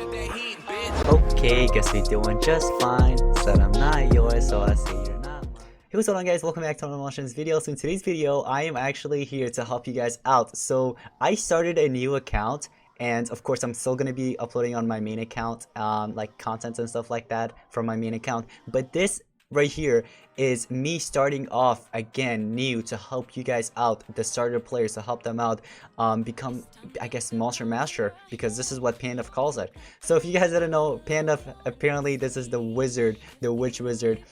Okay, guess we're doing just fine. Said I'm not yours, so I say you're not mine. Hey, what's going on, guys? Welcome back to my Emotions video. So in today's video, I am actually here to help you guys out. So I started a new account, and of course I'm still going to be uploading on my main account, like content and stuff like that from my main account. But this right here is me starting off again new to help you guys out, the starter players, to help them out become, I guess, monster master, because this is what Pandef calls it. So if you guys didn't know, Pandef, apparently this is the wizard, the witch wizard.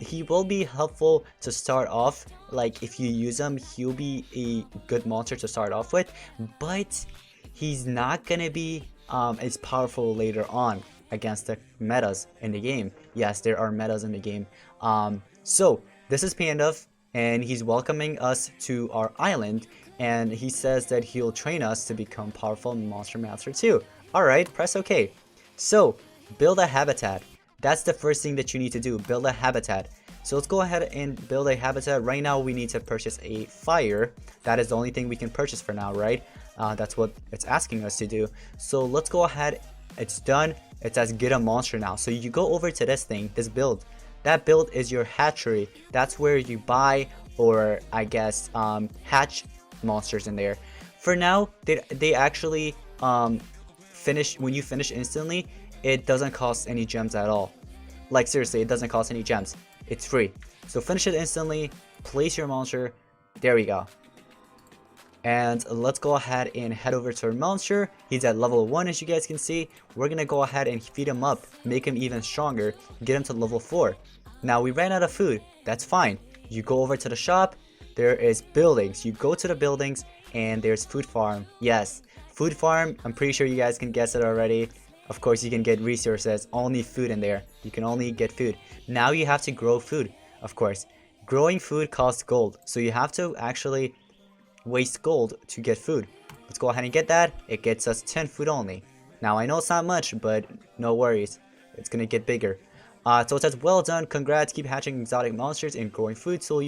He will be helpful to start off. Like if you use him, he'll be a good monster to start off with, but he's not gonna be as powerful later on against the metas in the game. Yes, there are metas in the game. So this is Pandef, and he's welcoming us to our island, and he says that he'll train us to become powerful monster master too. Alright, press OK. So build a habitat. That's the first thing that you need to do, build a habitat. So let's go ahead and build a habitat. Right now we need to purchase a fire. That is the only thing we can purchase for now, right? That's what it's asking us to do. So let's go ahead. It's done. It says get a monster now. So you go over to this thing, this build. That build is your hatchery. That's where you buy, or I guess hatch monsters in there. For now, they actually finish, when you finish instantly, it doesn't cost any gems at all. Like seriously, it doesn't cost any gems. It's free. So finish it instantly, place your monster. There we go. And let's go ahead and head over to our monster. He's at level 1, as you guys can see. We're gonna go ahead and feed him up, make him even stronger, get him to level 4. Now we ran out of food. That's fine. You go over to the shop. There is buildings. You go to the buildings and there's food farm. Yes, food farm. I'm pretty sure you guys can guess it already. Of course you can get resources, only food in there. You can only get food. Now you have to grow food, of course. Growing food costs gold, so you have to actually waste gold to get food. Let's go ahead and get that. It gets us 10 food only. Now I know it's not much, but no worries, it's gonna get bigger. So it says well done, congrats, keep hatching exotic monsters and growing food, so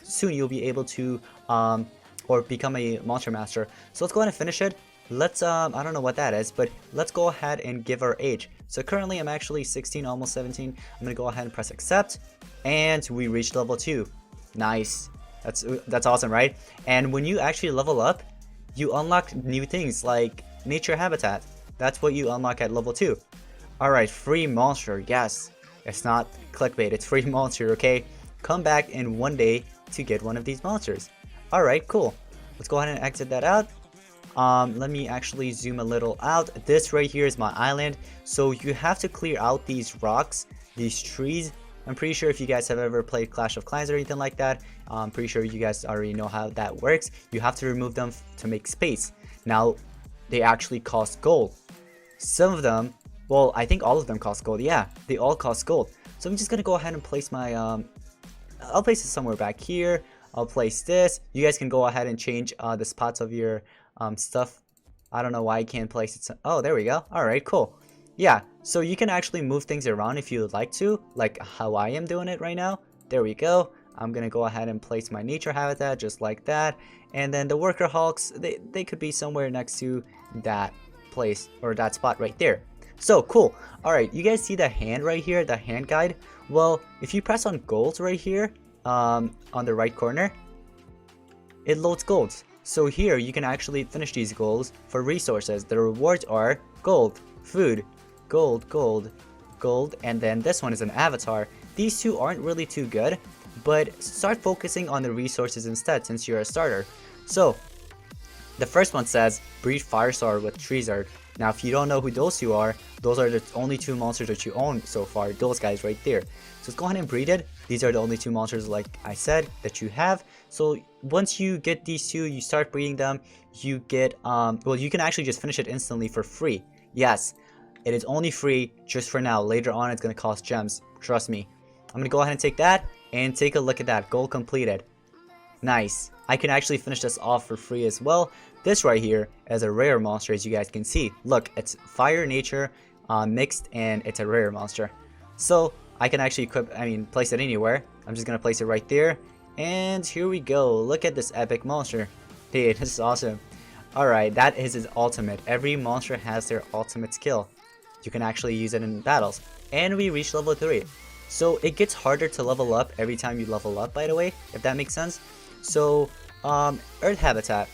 soon you'll be able to or become a monster master. So let's go ahead and finish it. Let's I don't know what that is, but let's go ahead and give our age. So currently I'm actually 16, almost 17. I'm gonna go ahead and press accept, and we reached level 2. Nice. That's awesome, right? And when you actually level up, you unlock new things like nature habitat. That's what you unlock at level 2. Alright, free monster. Yes, it's not clickbait, it's free monster, okay? Come back in one day to get one of these monsters. Alright, cool. Let's go ahead and exit that out. Let me actually zoom a little out. This right here is my island. So you have to clear out these rocks, these trees. I'm pretty sure if you guys have ever played Clash of Clans or anything like that, I'm pretty sure you guys already know how that works. You have to remove them to make space. Now, they actually cost gold. Some of them, well, I think all of them cost gold. Yeah, they all cost gold. So I'm just gonna go ahead and place my, I'll place it somewhere back here. I'll place this. You guys can go ahead and change the spots of your stuff. I don't know why I can't place it. Oh, there we go. All right, cool. Yeah, so you can actually move things around if you would like to, like how I am doing it right now. There we go. I'm gonna go ahead and place my nature habitat just like that. And then the worker hulks, they could be somewhere next to that place or that spot right there. So cool. Alright, you guys see the hand right here, the hand guide? Well, if you press on gold right here, on the right corner, it loads golds. So here you can actually finish these goals for resources. The rewards are gold, food, gold, gold, gold, and then this one is an avatar. These two aren't really too good, but start focusing on the resources instead since you're a starter. So the first one says breed Firestar with Treezard. Now if you don't know who those two are, those are the only 2 monsters that you own so far, those guys right there. So let's go ahead and breed it. These are the only 2 monsters, like I said, that you have. So once you get these 2, you start breeding them, you get well, you can actually just finish it instantly for free. Yes, it is only free just for now. Later on it's going to cost gems, trust me. I'm going to go ahead and take that and take a look at that. Goal completed. Nice. I can actually finish this off for free as well. This right here is a rare monster, as you guys can see. Look, it's fire nature mixed, and it's a rare monster. So I can actually place it anywhere. I'm just gonna place it right there, and here we go. Look at this epic monster. Dude, this is awesome. Alright, that is his ultimate. Every monster has their ultimate skill. you can actually use it in battles. And we reached level 3. So it gets harder to level up every time you level up, by the way, if that makes sense. So, Earth Habitat.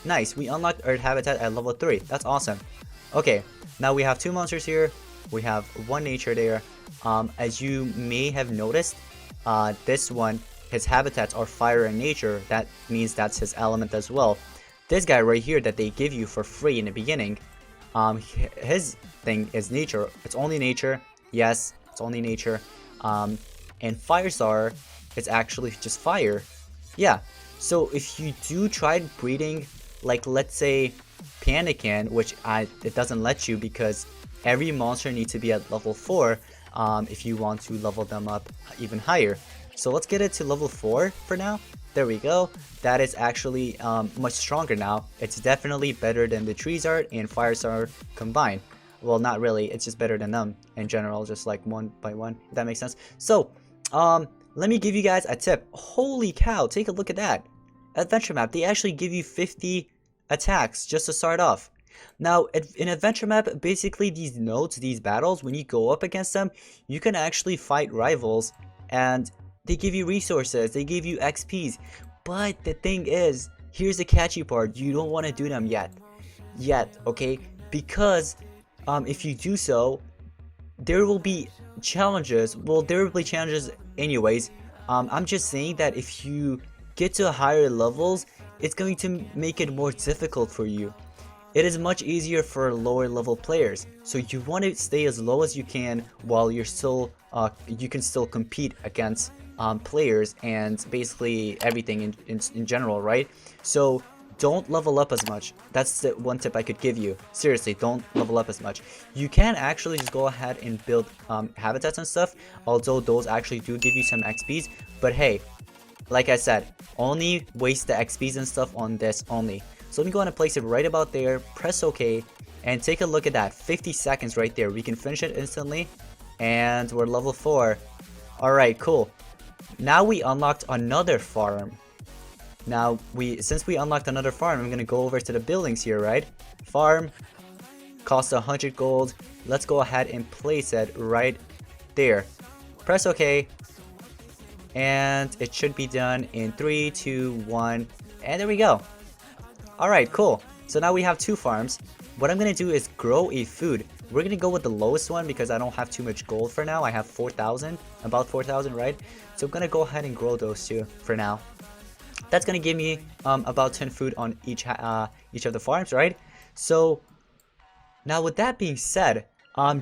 Nice, we unlocked Earth Habitat at level 3. That's awesome. Okay, now we have 2 monsters here. We have 1 nature there. As you may have noticed, this one, his habitats are fire and nature. That means that's his element as well. This guy right here that they give you for free in the beginning, his thing is nature. It's only nature. Yes, it's only nature. And Firestar is actually just fire. Yeah, so if you do try breeding, like let's say Panican, which it doesn't let you because every monster needs to be at level 4 if you want to level them up even higher. So let's get it to level 4 for now. There we go. That is actually much stronger now. It's definitely better than the Treesart and Firestar combined. Well, not really. It's just better than them in general, just like one by one, if that makes sense. So, let me give you guys a tip. Holy cow, take a look at that. Adventure map, they actually give you 50 attacks just to start off. Now, in Adventure map, basically these nodes, these battles, when you go up against them, you can actually fight rivals and they give you resources, they give you XPs. But the thing is, here's the catchy part, you don't want to do them yet, okay? Because if you do so, there will be challenges. Well, there will be challenges anyways. I'm just saying that if you get to higher levels, it's going to make it more difficult for you. It is much easier for lower level players, so you want to stay as low as you can while you're still you can still compete against players and basically everything in general, right? So don't level up as much. That's the one tip I could give you. Seriously, don't level up as much. You can actually just go ahead and build habitats and stuff, although those actually do give you some XPs. But hey, like I said, only waste the XPs and stuff on this only. So let me go ahead and place it right about there, press OK, and take a look at that. 50 seconds right there. We can finish it instantly, and we're level 4. Alright, cool. Now we unlocked another farm. Now, since we unlocked another farm, I'm gonna go over to the buildings here, right? Farm, costs 100 gold. Let's go ahead and place it right there. Press OK, and it should be done in 3, 2, 1, and there we go. Alright, cool. So now we have 2 farms. What I'm gonna do is grow a food. We're gonna go with the lowest one because I don't have too much gold for now. I have 4,000, about 4,000, right? So I'm gonna go ahead and grow those 2 for now. That's gonna give me about 10 food on each of the farms, right? So now with that being said,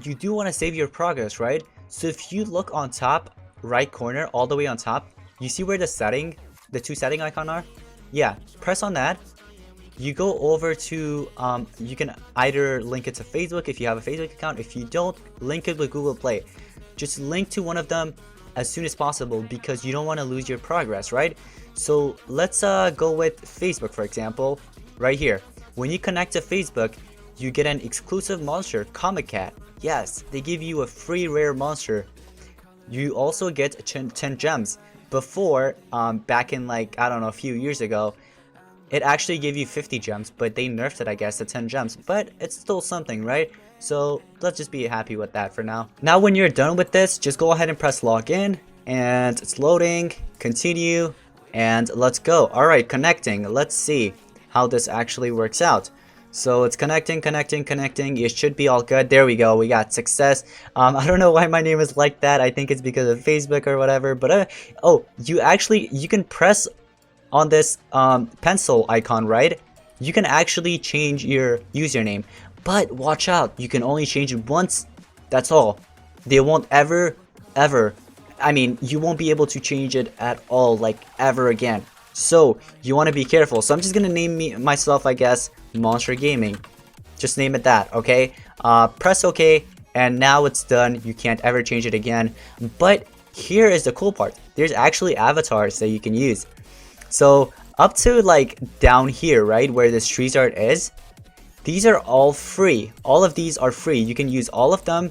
you do want to save your progress, right? So if you look on top right corner, all the way on top, you see where the 2 setting icon are? Yeah, press on that. You go over to, you can either link it to Facebook if you have a Facebook account. If you don't, link it with Google Play. Just link to one of them as soon as possible because you don't want to lose your progress, right? So let's go with Facebook, for example, right here. When you connect to Facebook, you get an exclusive monster, Comic Cat. Yes, they give you a free rare monster. You also get 10 gems. Before, back in like, I don't know, a few years ago, it actually gave you 50 gems, but they nerfed it, I guess, to 10 gems. But it's still something, right? So let's just be happy with that for now. Now when you're done with this, just go ahead and press login. And it's loading, continue, and let's go. Alright, connecting. Let's see how this actually works out. So it's connecting. It should be all good. There we go. We got success. I don't know why my name is like that. I think it's because of Facebook or whatever. But oh, you can press on this pencil icon, right? You can actually change your username. But watch out. You can only change it once. That's all. They won't ever, I mean, you won't be able to change it at all, like ever again. So you want to be careful. So I'm just gonna name myself, I guess, Monster Gaming. Just name it that, okay? Press OK, and now it's done. You can't ever change it again. But here is the cool part. There's actually avatars that you can use. So up to like down here, right, where this Treesart is, these are all free. All of these are free. You can use all of them.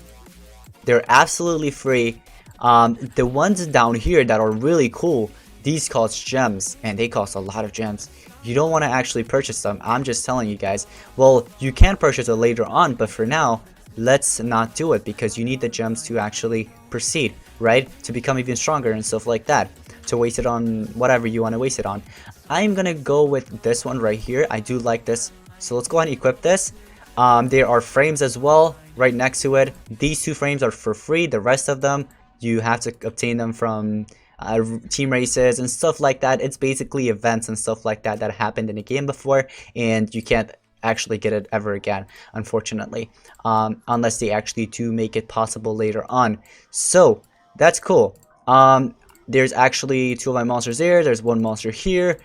They're absolutely free. The ones down here that are really cool, these cost gems, and they cost a lot of gems. You don't want to actually purchase them. I'm just telling you guys. Well, you can purchase it later on, but for now, let's not do it, because you need the gems to actually proceed, right? To become even stronger and stuff like that. To waste it on whatever you want to waste it on. I'm gonna go with this one right here. I do like this. So let's go ahead and equip this. There are frames as well right next to it. These 2 frames are for free. The rest of them, you have to obtain them from team races and stuff like that. It's basically events and stuff like that that happened in the game before, and you can't actually get it ever again, unfortunately, unless they actually do make it possible later on. So that's cool. There's actually 2 of my monsters there. There's 1 monster here.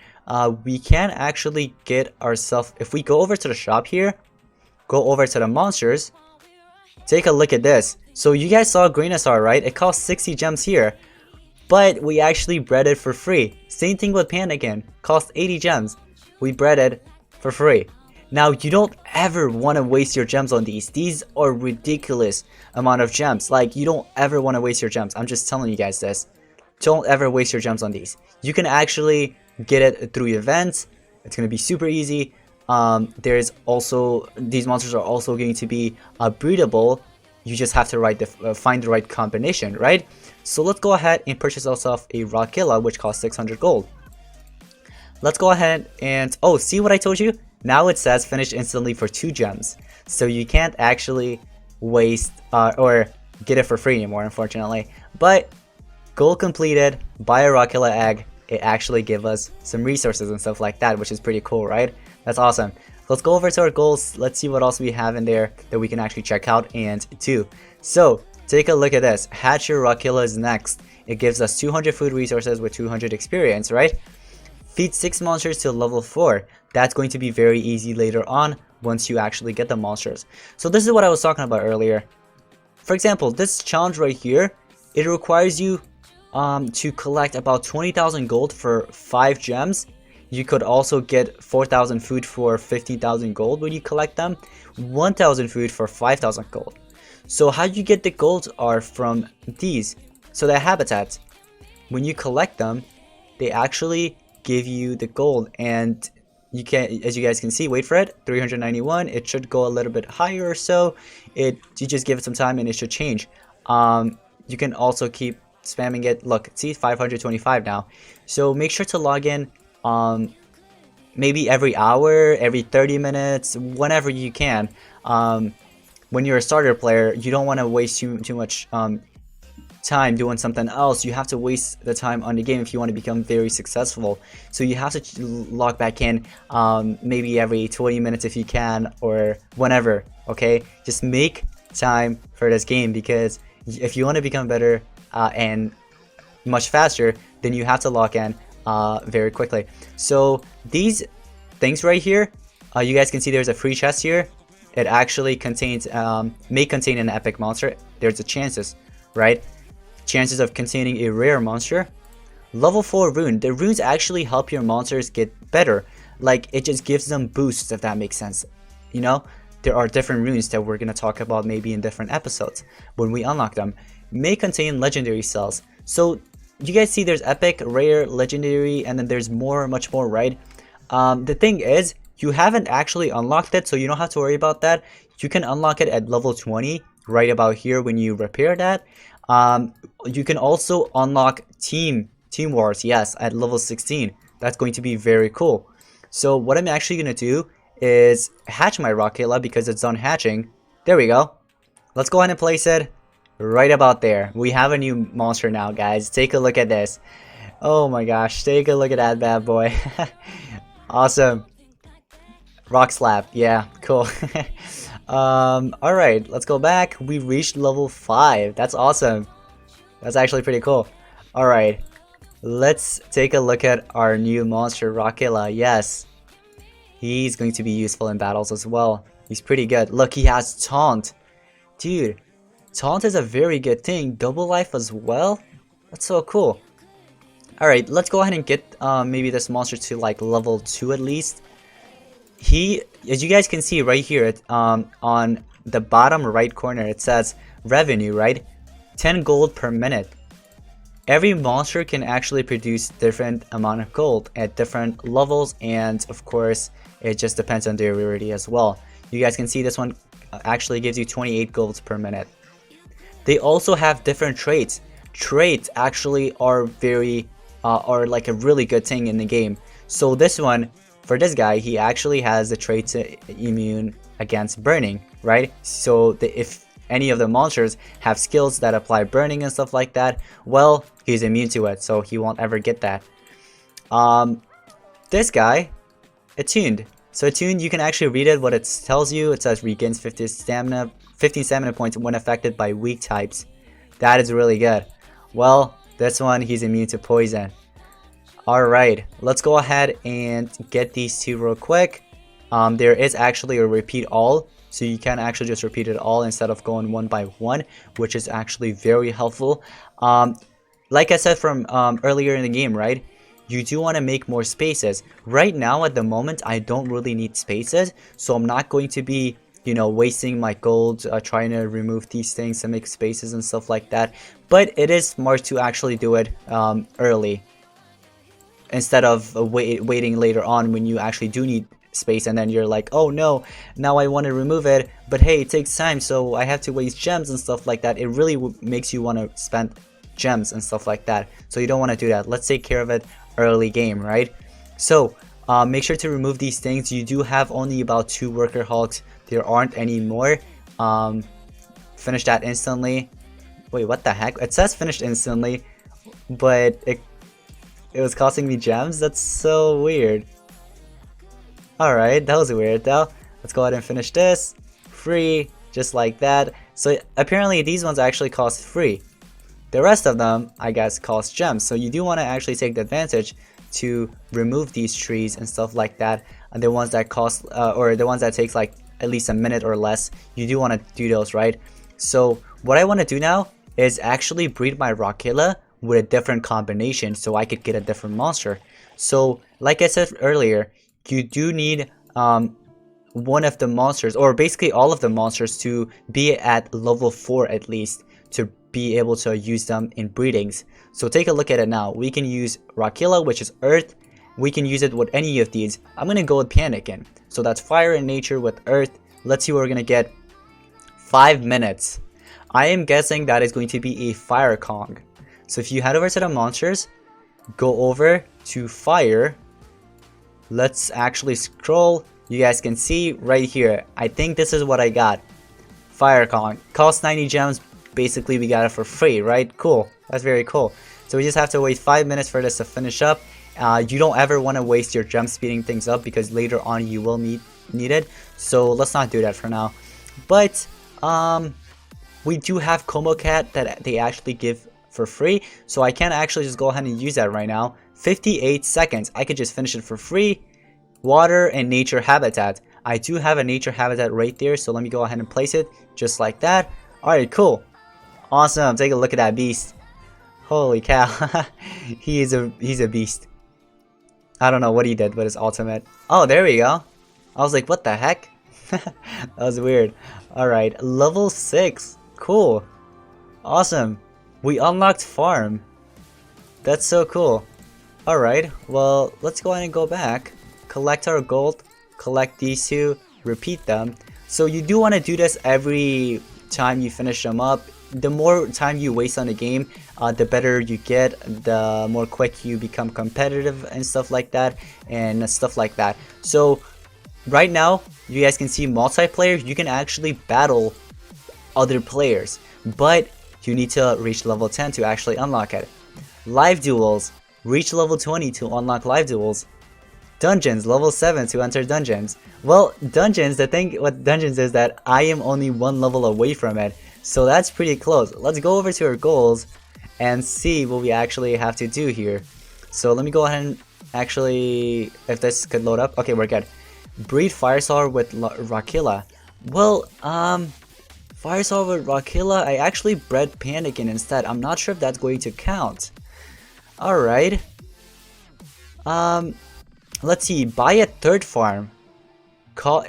We can actually get ourselves, if we go over to the shop here, go over to the monsters, take a look at this. So you guys saw Grainosaur, right? It costs 60 gems here, but we actually bred it for free. Same thing with Pandakin, cost 80 gems. We bred it for free. Now, you don't ever want to waste your gems on these. These are ridiculous amount of gems. Like, you don't ever want to waste your gems. I'm just telling you guys this. Don't ever waste your gems on these. You can actually get it through events. It's going to be super easy. There's also, these monsters are also going to be breedable. You just have to find the right combination, right? So let's go ahead and purchase ourselves a Rockilla, which costs 600 gold. Let's go ahead and, oh, see what I told you? Now it says finish instantly for 2 gems. So you can't actually waste or get it for free anymore, unfortunately. But goal completed, buy a Rockilla egg. It actually gives us some resources and stuff like that, which is pretty cool, right? That's awesome. Let's go over to our goals. Let's see what else we have in there that we can actually check out and do. So take a look at this. Hatchery Rockilla is next. It gives us 200 food resources with 200 experience, right? Feed 6 monsters to level 4. That's going to be very easy later on once you actually get the monsters. So this is what I was talking about earlier. For example, this challenge right here, it requires you to collect about 20,000 gold for 5 gems. You could also get 4,000 food for 15,000 gold when you collect them, 1,000 food for 5,000 gold. So how you get the golds are from these. So the habitats, when you collect them, they actually give you the gold, and you can, as you guys can see, wait for it, 391. It should go a little bit higher or so. You just give it some time and it should change. You can also keep spamming it. Look, see, 525 now. So make sure to log in maybe every hour, every 30 minutes, whenever you can. When you're a starter player, you don't want to waste too much time doing something else. You have to waste the time on the game if you want to become very successful. So you have to log back in maybe every 20 minutes if you can, or whenever. Okay, just make time for this game, because if you want to become better and much faster, then you have to log in very quickly. So these things right here, you guys can see there's a free chest here. It actually contains may contain an epic monster. There's the chances, right? Chances of containing a rare monster. Level 4 rune. The runes actually help your monsters get better. Like, it just gives them boosts, if that makes sense. You know, there are different runes that we're going to talk about maybe in different episodes when we unlock them. May contain legendary cells. So you guys see there's epic, rare, legendary, and then there's much more, right? The thing is, you haven't actually unlocked it, so you don't have to worry about that. You can unlock it at level 20, right about here when you repair that. You can also unlock team wars, yes, at level 16. That's going to be very cool. So what I'm actually going to do is hatch my Rockilla because it's done hatching. There we go. Let's go ahead and place it right about there. We have a new monster now, guys. Take a look at this. Oh my gosh, take a look at that bad boy. Awesome. Rock slap, yeah, cool. Alright, let's go back. We reached level 5. That's awesome. That's actually pretty cool. Alright, let's take a look at our new monster, Rockilla. Yes, he's going to be useful in battles as well. He's pretty good. Look, he has taunt. Dude, taunt is a very good thing. Double life as well. That's so cool. Alright, let's go ahead and get maybe this monster to like level 2 at least. He, as you guys can see right here, on the bottom right corner, it says revenue, right? 10 gold per minute. Every monster can actually produce different amount of gold at different levels, and of course, it just depends on their rarity as well. You guys can see this one actually gives you 28 gold per minute. They also have different traits. Traits actually are are like a really good thing in the game. So this one, for this guy, he actually has the trait immune against burning, right? So if any of the monsters have skills that apply burning and stuff like that, well, he's immune to it, so he won't ever get that. This guy, attuned. So attuned, you can actually read it, what it tells you. It says regains 15 stamina points when affected by weak types. That is really good. Well, this one, he's immune to poison. Alright, let's go ahead and get these two real quick. There is actually a repeat all, so you can actually just repeat it all instead of going one by one, which is actually very helpful. Like I said from earlier in the game, right? You do want to make more spaces. Right now, at the moment, I don't really need spaces, so I'm not going to be, you know, wasting my gold trying to remove these things and make spaces and stuff like that. But it is smart to actually do it early, instead of waiting later on when you actually do need space, and then you're like, oh no, now I want to remove it, but hey, it takes time, so I have to waste gems and stuff like that. It really makes you want to spend gems and stuff like that, so you don't want to do that. Let's take care of it early game, right? So make sure to remove these things. You do have only about 2 worker hulks. There aren't any more. Finish that instantly. Wait, what the heck? It says finished instantly, but it was costing me gems? That's so weird. Alright, that was weird though. Let's go ahead and finish this. Free, just like that. So apparently these ones actually cost free. The rest of them, I guess, cost gems. So you do want to actually take the advantage to remove these trees and stuff like that. And the ones that cost, or the ones that takes like at least a minute or less, you do want to do those, right? So what I want to do now is actually breed my Rockilla with a different combination so I could get a different monster. So like I said earlier, you do need one of the monsters, or basically all of the monsters, to be at level 4 at least to be able to use them in breedings. So take a look at it now. We can use Rockilla, which is earth. We can use it with any of these. I'm gonna go with Panikin. So that's fire and nature with earth. Let's see what we're gonna get. 5 minutes. I am guessing that is going to be a fire Kong. So if you head over to the monsters, go over to fire. Let's actually scroll. You guys can see right here. I think this is what I got. Fire Kong. Cost 90 gems. Basically, we got it for free, right? Cool. That's very cool. So we just have to wait 5 minutes for this to finish up. You don't ever want to waste your gem speeding things up, because later on you will need it. So let's not do that for now. But we do have Como Cat that they actually give for free, so I can actually just go ahead and use that right now. 58 seconds. I could just finish it for free. Water and nature habitat. I do have a nature habitat right there, so let me go ahead and place it just like that. Alright, cool. Awesome. Take a look at that beast. Holy cow. he's a beast. I don't know what he did with his ultimate. Oh, there we go. I was like, what the heck? That was weird. Alright, level 6. Cool. Awesome. We unlocked farm. That's so cool. Alright, well, let's go ahead and go back. Collect our gold. Collect these two. Repeat them. So you do want to do this every time you finish them up. The more time you waste on the game, the better you get, the more quick you become competitive and stuff like that, So right now, you guys can see multiplayer. You can actually battle other players, but you need to reach level 10 to actually unlock it. Live duels. Reach level 20 to unlock live duels. Dungeons, level 7 to enter dungeons. Well, dungeons, the thing with dungeons is that I am only 1 level away from it. So that's pretty close. Let's go over to our goals and see what we actually have to do here. So let me go ahead and actually, if this could load up. Okay, we're good. Breed Firesaur with Rockilla. Well, Firesaur with Rockilla, I actually bred Panikin instead. I'm not sure if that's going to count. Alright. Let's see. Buy a third farm.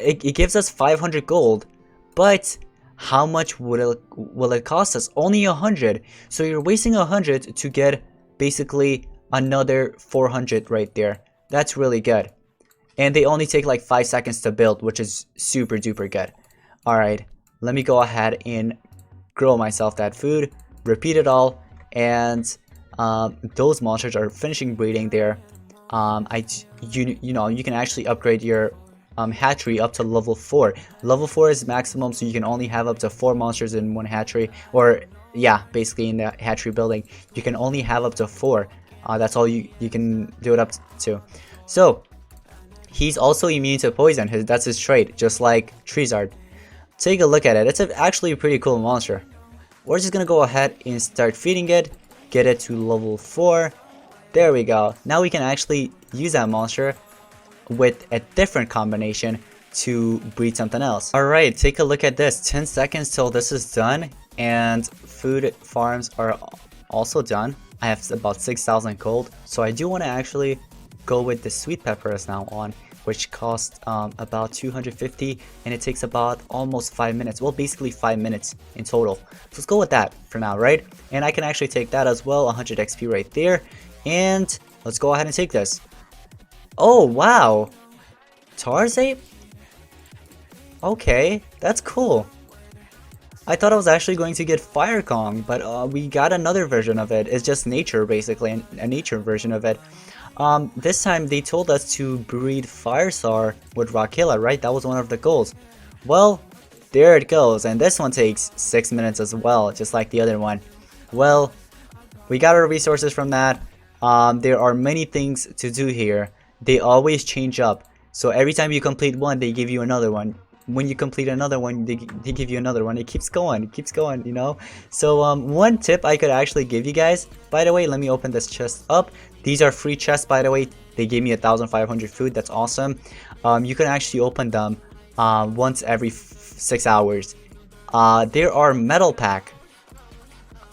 It gives us 500 gold, but how much will it cost us? Only 100. So you're wasting 100 to get basically another 400 right there. That's really good. And they only take like 5 seconds to build, which is super duper good. Alright, Let me go ahead and grow myself that food, repeat it all, and those monsters are finishing breeding there. You know, you can actually upgrade your hatchery up to level 4. Level 4 is maximum, so you can only have up to 4 monsters in one hatchery, or yeah, basically in the hatchery building you can only have up to 4. That's all you can do it up to. So he's also immune to poison. That's his trait, just like Treezard. Take a look at it. It's actually a pretty cool monster. We're just gonna go ahead and start feeding it, get it to level 4. There we go. Now we can actually use that monster with a different combination to breed something else. Alright, take a look at this. 10 seconds till this is done, and food farms are also done. I have about 6,000 gold, so I do want to actually go with the sweet peppers now on, which costs about 250, and it takes about almost 5 minutes. Well, basically 5 minutes in total. So let's go with that for now, right? And I can actually take that as well, 100 XP right there. And let's go ahead and take this. Oh, wow. Tarzape? Okay, that's cool. I thought I was actually going to get Fire Kong, but we got another version of it. It's just nature, basically, a nature version of it. This time they told us to breed Firestar with Rockilla, right? That was one of the goals. Well, there it goes, and this one takes 6 minutes as well, just like the other one. Well, we got our resources from that. There are many things to do here. They always change up. So every time you complete one, they give you another one. When you complete another one, they give you another one. It keeps going, you know. So one tip I could actually give you guys, by the way, let me open this chest up. These are free chests, by the way. They gave me 1,500 food. That's awesome. You can actually open them once every 6 hours. There are metal pack,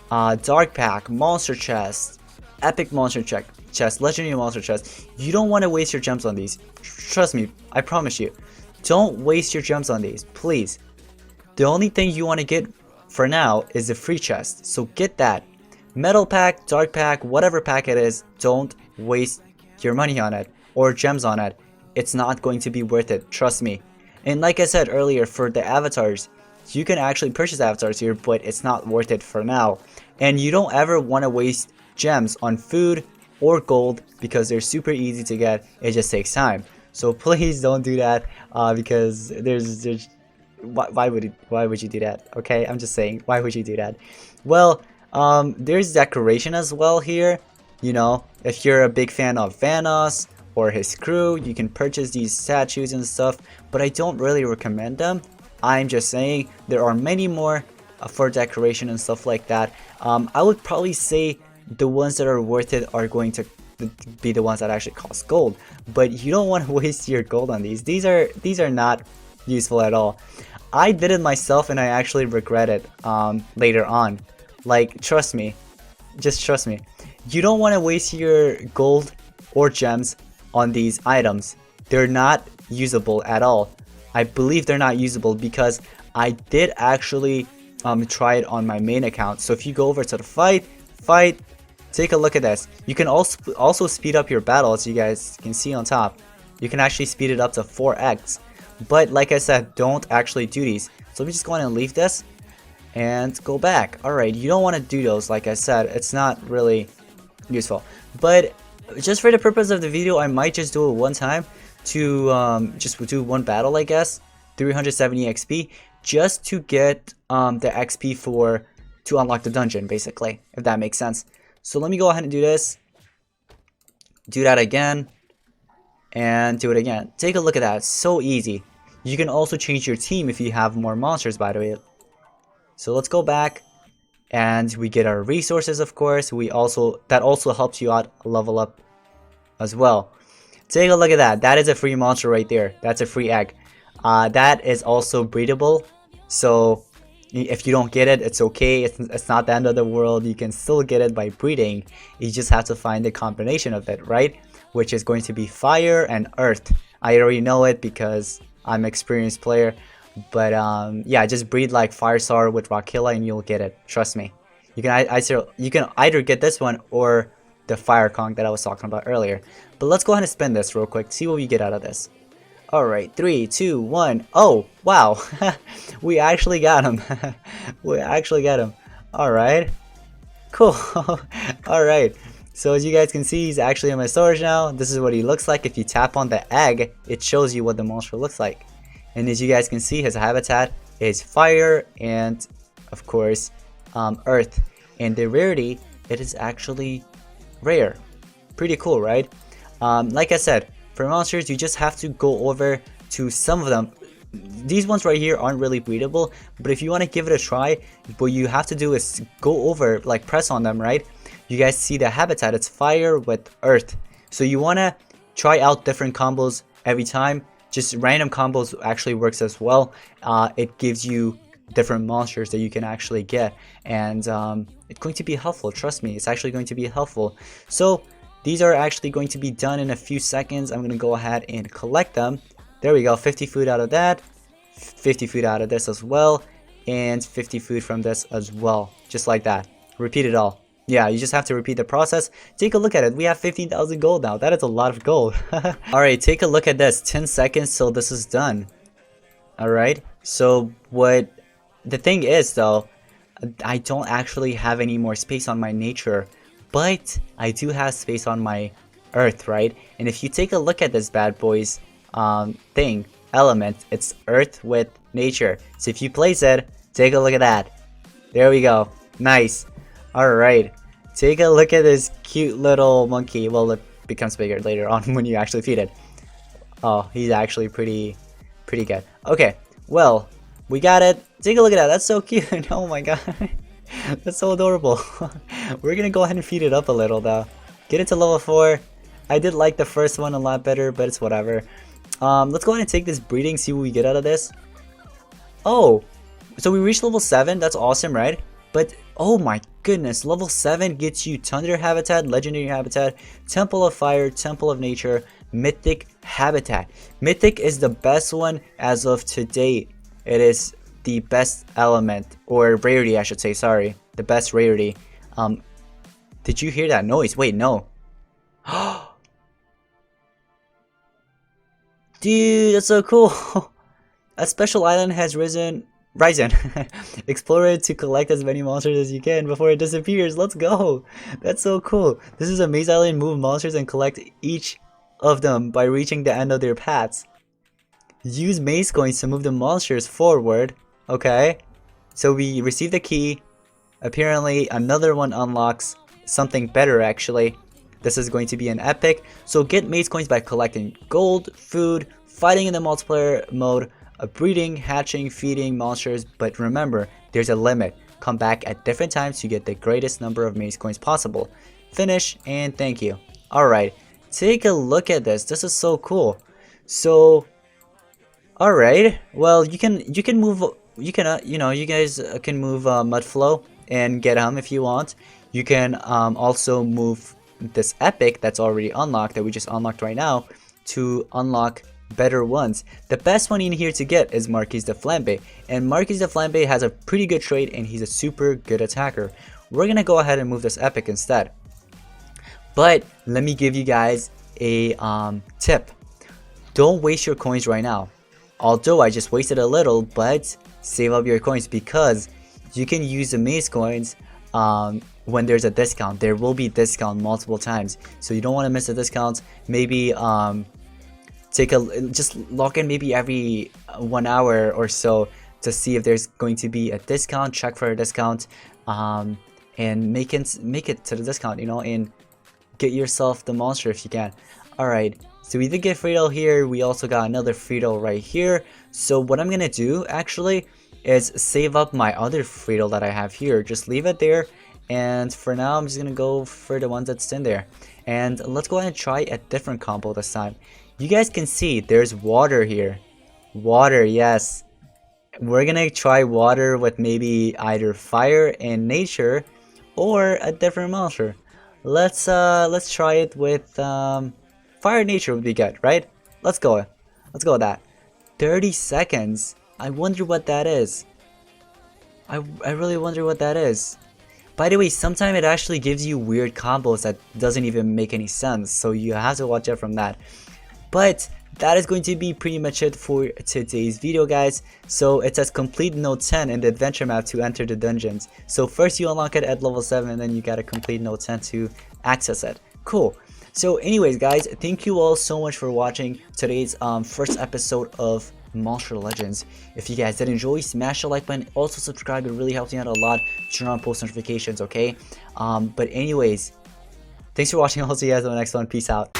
dark pack, monster chest, epic monster chest, legendary monster chest. You don't want to waste your gems on these. Trust me, I promise you. Don't waste your gems on these, please. The only thing you want to get for now is the free chest, so get that. Metal pack, dark pack, whatever pack it is, don't waste your money on it or gems on it. It's not going to be worth it, trust me. And like I said earlier, for the avatars, you can actually purchase avatars here, but it's not worth it for now. And you don't ever want to waste gems on food or gold because they're super easy to get. It just takes time. So please don't do that because there's why would you do that? Okay, I'm just saying, why would you do that? Well, there's decoration as well here. You know, if you're a big fan of Vanos or his crew, you can purchase these statues and stuff, but I don't really recommend them. I'm just saying there are many more for decoration and stuff like that. I would probably say the ones that are worth it are going to be the ones that actually cost gold, but you don't want to waste your gold on these. These are not useful at all. I did it myself and I actually regret it later on. Like, trust me, just trust me. You don't want to waste your gold or gems on these items. They're not usable at all. I believe they're not usable because I did actually try it on my main account. So if you go over to the fight, take a look at this. You can also speed up your battle, as you guys can see on top. You can actually speed it up to 4x. But like I said, don't actually do these. So let me just go ahead and leave this and go back. Alright, you don't want to do those, like I said. It's not really useful. But just for the purpose of the video, I might just do it one time to just do one battle, I guess. 370 XP just to get the XP to unlock the dungeon, basically, if that makes sense. So let me go ahead and do this, do that again, and do it again. Take a look at that, it's so easy. You can also change your team if you have more monsters, by the way. So let's go back, and we get our resources, of course. That also helps you out level up as well. Take a look at that, that is a free monster right there. That's a free egg. That is also breedable, so if you don't get it, it's okay. It's not the end of the world. You can still get it by breeding. You just have to find the combination of it, right? Which is going to be fire and earth. I already know it because I'm an experienced player. But yeah, just breed like Firestar with Rockilla and you'll get it. Trust me. You can either get this one or the Fire Kong that I was talking about earlier. But let's go ahead and spin this real quick. See what we get out of this. Alright, 3, 2, 1. Oh, wow. We actually got him. We actually got him. Alright. Cool. Alright. So as you guys can see, he's actually in my storage now. This is what he looks like. If you tap on the egg, it shows you what the monster looks like. And as you guys can see, his habitat is fire and, of course, earth. And the rarity, it is actually rare. Pretty cool, right? Like I said, for monsters, you just have to go over to some of them. These ones right here aren't really breedable, but if you want to give it a try, what you have to do is go over, like press on them, right? You guys see the habitat, it's fire with earth. So you want to try out different combos every time. Just random combos actually works as well. It gives you different monsters that you can actually get, and it's going to be helpful. Trust me, it's actually going to be helpful. So these are actually going to be done in a few seconds. I'm going to go ahead and collect them. There we go, 50 food out of that, 50 food out of this as well, and 50 food from this as well, just like that. Repeat it all. Yeah, you just have to repeat the process. Take a look at it. We have 15,000 gold now. That is a lot of gold. Alright, take a look at this. 10 seconds till this is done. Alright, so what the thing is though, I don't actually have any more space on my nature, but I do have space on my earth, right? And if you take a look at this bad boy's element, it's earth with nature. So if you place it, take a look at that. There we go. Nice. Alright, take a look at this cute little monkey. Well, it becomes bigger later on when you actually feed it. Oh, he's actually pretty good. Okay, well, we got it. Take a look at that. That's so cute. Oh my god. That's so adorable. We're gonna go ahead and feed it up a little though. Get it to level 4. I did like the first one a lot better, but it's whatever. Let's go ahead and take this breeding, see what we get out of this. Oh, so we reached level 7. That's awesome, right? But oh my goodness, level 7 gets you Tundra Habitat, Legendary Habitat, Temple of Fire, Temple of Nature, Mythic Habitat. Mythic is the best one as of today. It is the best element, or rarity I should say, sorry. The best rarity. Did you hear that noise? Wait, no. Dude, that's so cool. A special island has risen. Explore it to collect as many monsters as you can before it disappears. Let's go. That's so cool. This is a maze island. Move monsters and collect each of them by reaching the end of their paths. Use maze coins to move the monsters forward. Okay, so we received the key. Apparently another one unlocks something better actually. This is going to be an epic. So get maze coins by collecting gold, food, fighting in the multiplayer mode, breeding, hatching, feeding monsters. But remember, there's a limit. Come back at different times to get the greatest number of maze coins possible. Finish and thank you. Alright, take a look at this. This is so cool. So alright, well you can move, you can you guys can move Mudflow and get him if you want. You can also move this epic that's already unlocked, that we just unlocked right now, to unlock better ones. The best one in here to get is Marquis de Flambe, and Marquis de Flambe has a pretty good trait and he's a super good attacker. We're gonna go ahead and move this epic instead. But let me give you guys a tip. Don't waste your coins right now. Although I just wasted a little, but save up your coins because you can use the maze coins when there's a discount. There will be discount multiple times, so you don't want to miss the discounts. Maybe just log in maybe every 1 hour or so to see if there's going to be a discount. Check for a discount and make it to the discount, and get yourself the monster if you can. Alright, so we did get Friedel here. We also got another Friedel right here. So what I'm gonna do actually is save up my other Friedel that I have here. Just leave it there, and for now I'm just gonna go for the ones that's in there. And let's go ahead and try a different combo this time. You guys can see there's water here. Water, yes. We're gonna try water with maybe either fire and nature or a different monster. Let's try it with fire and nature would be good, right? Let's go with that. 30 seconds. I wonder what that is. I really wonder what that is. By the way, sometimes it actually gives you weird combos that doesn't even make any sense, so you have to watch out from that. But that is going to be pretty much it for today's video, guys. So it says complete node 10 in the adventure map to enter the dungeons. So first you unlock it at level 7, and then you gotta complete node 10 to access it. Cool. So anyways, guys, thank you all so much for watching today's first episode of Monster Legends. If you guys did enjoy, smash the like button, also subscribe. It really helps me out a lot. Turn on post notifications, okay? But anyways, thanks for watching. I'll see you guys on the next one. Peace out.